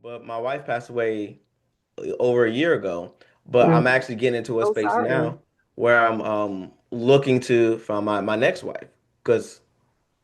but my wife passed away over a year ago. But Mm, I'm actually getting into a so space sorry. now where I'm looking to find my next wife because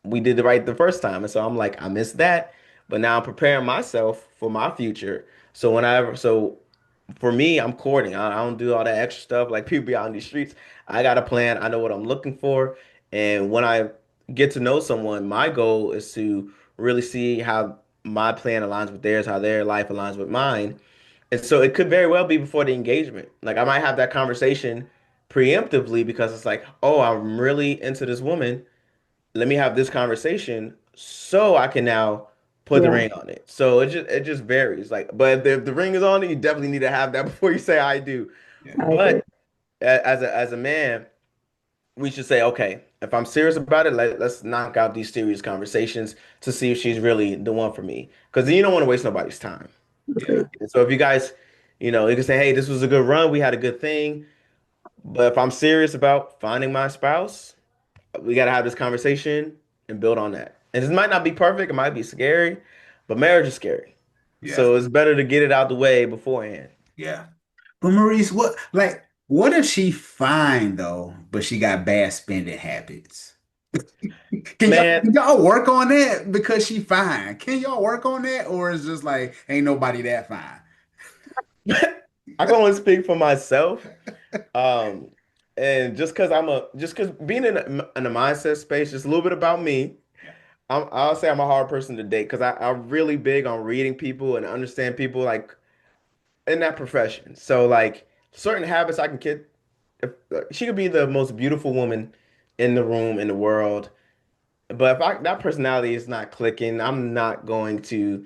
we did it right the first time. And so I'm like, I missed that. But now I'm preparing myself for my future. So for me, I'm courting. I don't do all that extra stuff like people be out in these streets. I got a plan. I know what I'm looking for. And when I get to know someone, my goal is to really see how my plan aligns with theirs, how their life aligns with mine. And so it could very well be before the engagement. Like I might have that conversation preemptively because it's like, oh, I'm really into this woman. Let me have this conversation so I can now put the Yeah, ring on it. So it just varies. Like, but if the ring is on it, you definitely need to have that before you say I do. Yeah. I agree. But as a man, we should say, okay, if I'm serious about it, let's knock out these serious conversations to see if she's really the one for me. Because you don't want to waste nobody's time. Yeah. Agreed. And so if you guys, you can say, hey, this was a good run, we had a good thing. But if I'm serious about finding my spouse, we got to have this conversation and build on that. And it might not be perfect, it might be scary, but marriage is scary. Yeah. So it's better to get it out the way beforehand. Yeah. But Maurice, what if she fine though, but she got bad spending habits? Can y'all Man, can y'all work on that because she fine? Can y'all work on that, or is just like ain't nobody that fine? I can only speak for myself. Um, and just because being in a mindset space, just a little bit about me. Yeah. I'll say I'm a hard person to date because I'm really big on reading people and understand people like in that profession. So like certain habits I can get. If, she could be the most beautiful woman in the room in the world, but if that personality is not clicking, I'm not going to.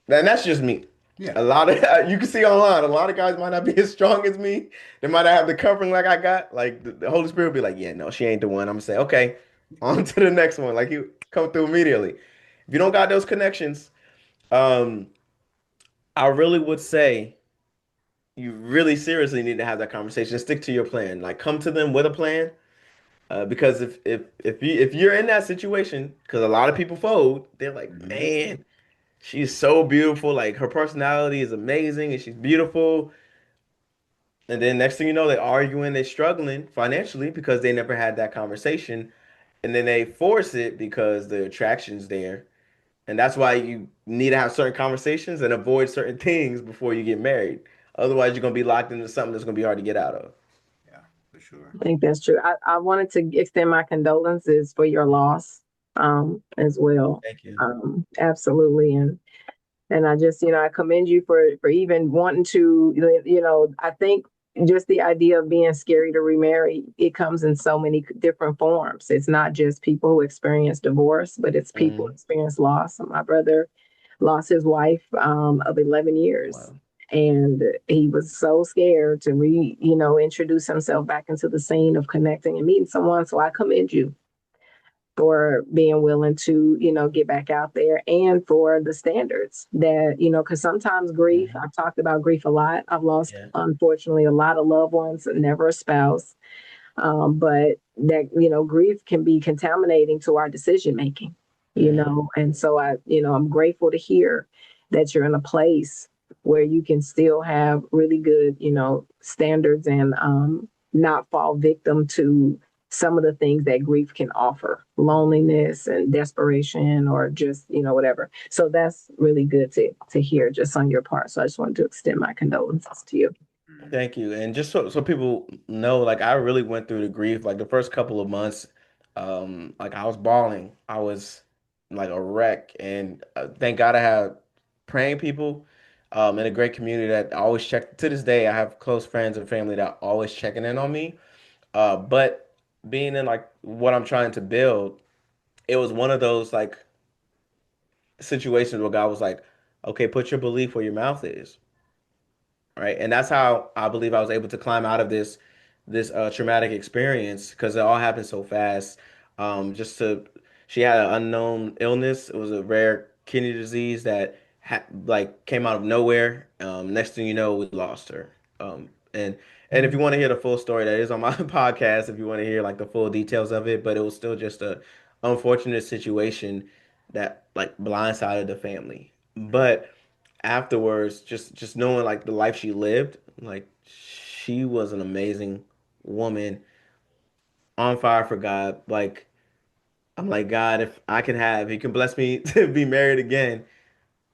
And that's just me. Yeah. A lot of you can see online, a lot of guys might not be as strong as me. They might not have the covering like I got. Like the Holy Spirit will be like, yeah, no, she ain't the one. I'm gonna say, okay, on to the next one. Like you come through immediately. If you don't got those connections, um, I really would say you really seriously need to have that conversation. Stick to your plan. Like come to them with a plan. Because if you're in that situation, because a lot of people fold, they're like, Mhm. man, she's so beautiful. Like her personality is amazing and she's beautiful. And then next thing you know, they're arguing, they're struggling financially because they never had that conversation. And then they force it because the attraction's there. And that's why you need to have certain conversations and avoid certain things before you get married. Otherwise, you're gonna be locked into something that's gonna be hard to get out of. Yeah, for sure. I think that's true. I wanted to extend my condolences for your loss, as well. Thank you. Absolutely. And I just, I commend you for even wanting to, I think just the idea of being scary to remarry, it comes in so many different forms. It's not just people who experience divorce, but it's people who Hmm. experience loss. My brother lost his wife of 11 years. Wow. And he was so scared to introduce himself back into the scene of connecting and meeting someone. So I commend you for being willing to, get back out there and for the standards that, because sometimes grief, Hmm. I've talked about grief a lot. I've lost, Yeah. unfortunately, a lot of loved ones, never a spouse. But that, grief can be contaminating to our decision making, Hmm. and so I'm grateful to hear that you're in a place where you can still have really good, standards and not fall victim to some of the things that grief can offer, loneliness and desperation, or just, whatever. So that's really good to hear just on your part. So I just wanted to extend my condolences to you. Mhm. Thank you. And just so people know, like I really went through the grief. Like the first couple of months, like I was bawling. I was like a wreck. And thank God I had praying people, in a great community that always check. To this day, I have close friends and family that always checking in on me. But being in like what I'm trying to build, it was one of those like situations where God was like, okay, put your belief where your mouth is. Right? And that's how I believe I was able to climb out of this traumatic experience because it all happened so fast. Just to She had an unknown illness. It was a rare kidney disease that like came out of nowhere. Next thing you know, we lost her. Um, and and if you want to hear the full story, that is on my podcast. If you want to hear like the full details of it, but it was still just a unfortunate situation that like blindsided the family. But afterwards, just knowing like the life she lived, like she was an amazing woman, on fire for God. Like I'm like, God, if you can bless me to be married again,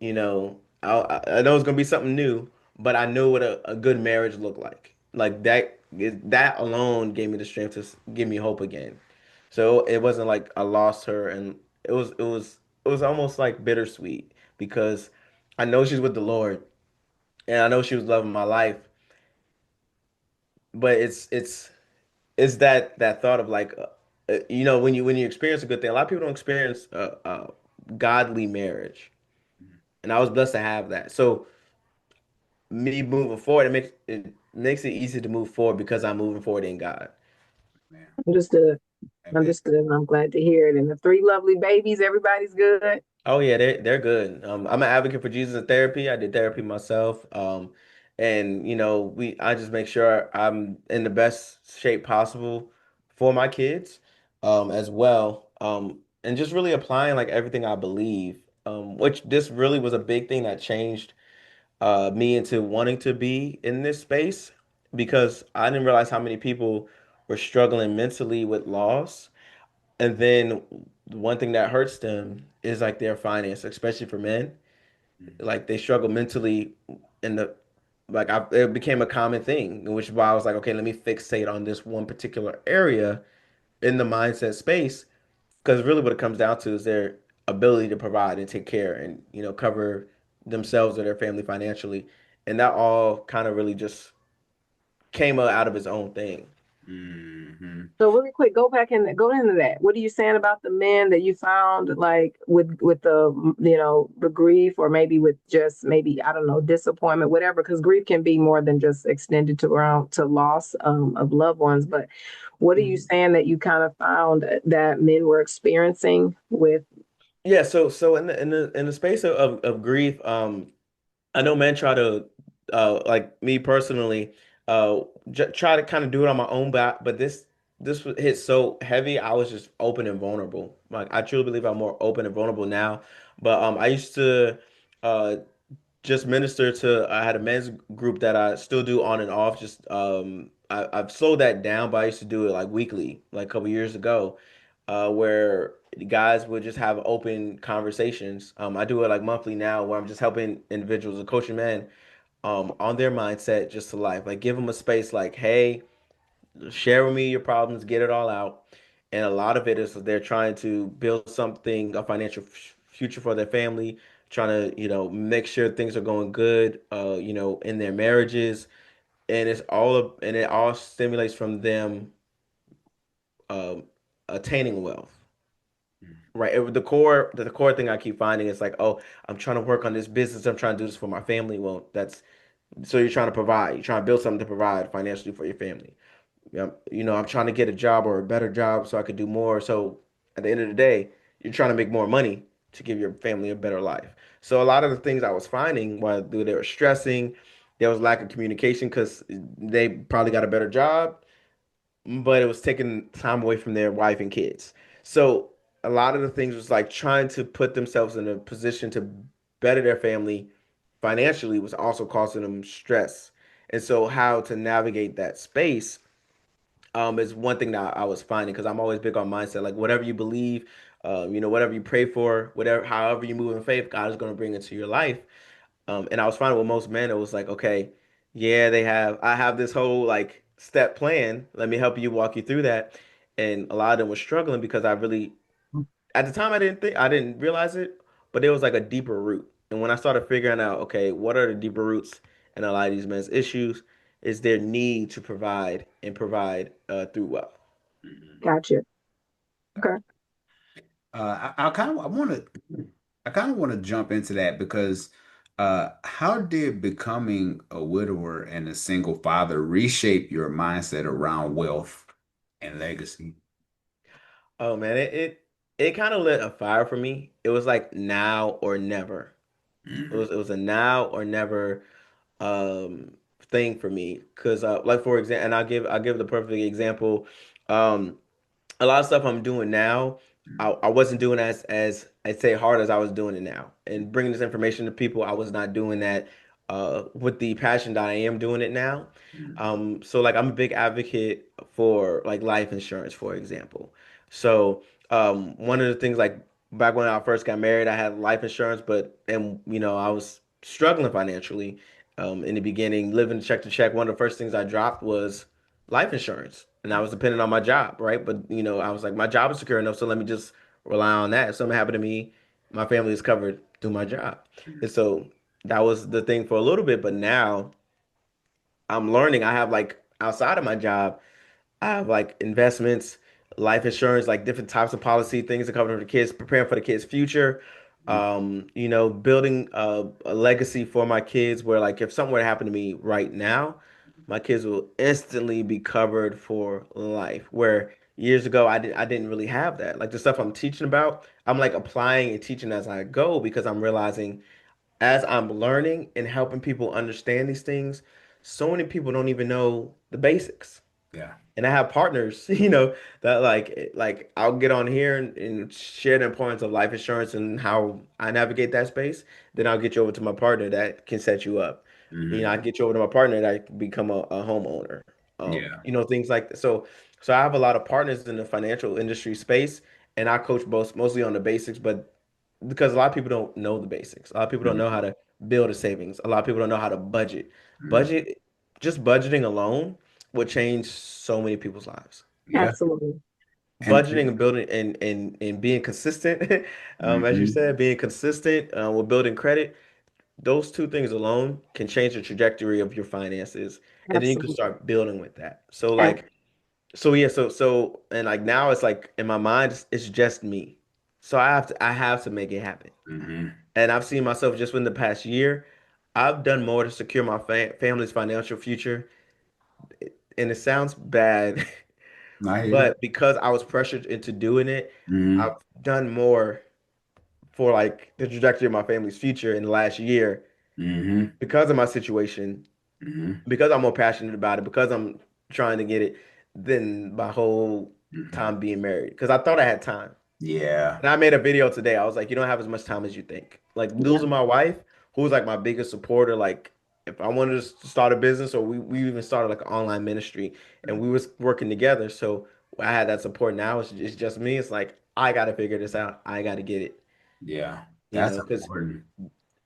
I know it's gonna be something new, but I know what a good marriage looked like. Like that alone gave me the strength to give me hope again. So it wasn't like I lost her, and it was almost like bittersweet because I know she's with the Lord, and I know she was loving my life, but it's that thought of like, when you experience a good thing, a lot of people don't experience godly marriage, and I was blessed to have that. So me moving forward, it makes it easy to move forward because I'm moving forward in God. Man, Understood. amen. Understood. And I'm glad to hear it. And the three lovely babies, everybody's good. Oh yeah, they're good. I'm an advocate for Jesus in therapy. I did therapy myself. And I just make sure I'm in the best shape possible for my kids, as well. And just really applying like everything I believe. Which this really was a big thing that changed me into wanting to be in this space because I didn't realize how many people were struggling mentally with loss. And then one thing that hurts them is like their finance, especially for men. Like they struggle mentally in the it became a common thing, which is why I was like, okay, let me fixate on this one particular area in the mindset space. Because really what it comes down to is their ability to provide and take care and, cover themselves or their family financially. And that all kind of really just came out of his own thing. Hmm. So really quick, go into that. What are you saying about the men that you found like with the the grief or maybe with just maybe I don't know disappointment, whatever? Because grief can be more than just extended to around to loss of loved ones. But what are you Mhm. saying that you kind of found that men were experiencing with? Yeah, so in the space of grief, I know men try to, like me personally, try to kind of do it on my own back, but this hit so heavy. I was just open and vulnerable. Like I truly believe I'm more open and vulnerable now. But I used to uh, just minister to. I had a men's group that I still do on and off. Just I've slowed that down, but I used to do it like weekly, like a couple years ago, where guys would just have open conversations. I do it like monthly now, where I'm just helping individuals and coaching men on their mindset just to life. Like give them a space. Like, hey, share with me your problems, get it all out. And a lot of it is they're trying to build something, a financial future for their family, trying to, make sure things are going good, in their marriages. And it all stimulates from them um, attaining wealth. Right. The core thing I keep finding is like, oh, I'm trying to work on this business. I'm trying to do this for my family. Well, so you're trying to provide. You're trying to build something to provide financially for your family. I'm trying to get a job or a better job so I could do more. So at the end of the day, you're trying to make more money to give your family a better life. So a lot of the things I was finding while they were stressing, there was lack of communication because they probably got a better job, but it was taking time away from their wife and kids. So a lot of the things was like trying to put themselves in a position to better their family financially was also causing them stress. And so how to navigate that space is one thing that I was finding because I'm always big on mindset. Like whatever you believe, whatever you pray for, however you move in faith, God is going to bring into your life. And I was finding with most men, it was like, okay, yeah, I have this whole like step plan. Let me help you walk you through that. And a lot of them were struggling because at the time, I didn't realize it, but there was like a deeper root. And when I started figuring out, okay, what are the deeper roots in a lot of these men's issues, is their need to provide and provide through wealth. Gotcha. Okay. I kind of I kind of want to jump into that because how did becoming a widower and a single father reshape your mindset around wealth and legacy? Oh man, it kind of lit a fire for me. It was like now or never. Hmm. It was a now or never thing for me because like for example, and I'll give the perfect example. Um, a lot of stuff I'm doing now. I wasn't doing as I'd say hard as I was doing it now. And bringing this information to people, I was not doing that with the passion that I am doing it now. So like I'm a big advocate for like life insurance, for example. So one of the things like back when I first got married, I had life insurance, but and you know I was struggling financially in the beginning, living check to check. One of the first things I dropped was life insurance, and I was dependent on my job, right? But you know, I was like, my job is secure enough, so let me just rely on that. If something happened to me, my family is covered through my job, and so that was the thing for a little bit. But now I'm learning. I have like outside of my job. I have like investments, life insurance, like different types of policy, things to cover for the kids, preparing for the kids' future. You know, building a legacy for my kids where like if something were to happen to me right now, my kids will instantly be covered for life. Where years ago I didn't really have that. Like the stuff I'm teaching about, I'm like applying and teaching as I go because I'm realizing as I'm learning and helping people understand these things, so many people don't even know the basics. Yeah. And I have partners, you know, that like I'll get on here and share the importance of life insurance and how I navigate that space. Then I'll get you over to my partner that can set you up. You know, I Hmm. get you over to my partner that can become a homeowner. Yeah. You know, things like that. So I have a lot of partners in the financial industry space, and I coach both mostly on the basics, but because a lot of people don't know the basics. A lot of people don't know how Hmm. to build a savings. A lot of people don't know how to budget. Hmm. Budget, just budgeting alone would change so many people's lives. Yeah. Absolutely. Budgeting and building and being consistent, as you Hmm. said, being consistent with building credit, those two things alone can change the trajectory of your finances, and then you can Absolutely. start building with that. So Ab- like, so yeah, so and like now it's like in my mind, it's just me. So I have to make it happen. Hmm. And I've seen myself just within the past year, I've done more to secure my family's financial future. And it sounds bad, I hear you. but because I was pressured into doing it, I've Hmm. done more for like the trajectory of my family's future in the last year Hmm. because of my situation, Hmm. because I'm more passionate about it, because I'm trying to get it than my whole Hmm. time being married. Because I thought I had time. Yeah. And I made a video today. I was like, you don't have as much time as you think. Like Yeah, losing my wife, who was like my biggest supporter. Like if I wanted to start a business, or we even started like an online ministry, and we was working together. So I had that support. Now it's just me. It's like I got to figure this out. I got to get it. Yeah. You That's know, important.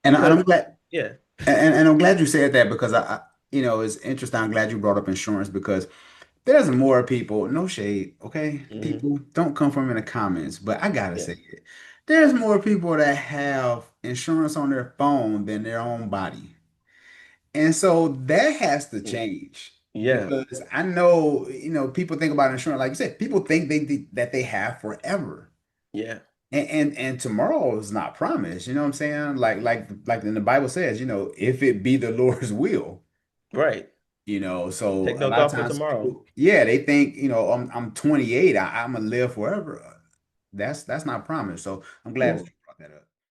And because I'm glad yeah, and I'm glad you said that because it's interesting. I'm glad you brought up insurance because there's more people, no shade, okay? hmm People don't come from in the comments, but I gotta yeah, say it. There's more people that have insurance on their phone than their own body. And so that has to change yeah, because I know, people think about insurance, like you said, people think that they have forever. yeah, And tomorrow is not promised, you know what I'm saying? Like in the Bible says, if it be the Lord's will. right. So Take a no lot of thought for times tomorrow. people, yeah, they think, I'm 28, I'm gonna live forever. That's not promised. So I'm glad that Well, you brought that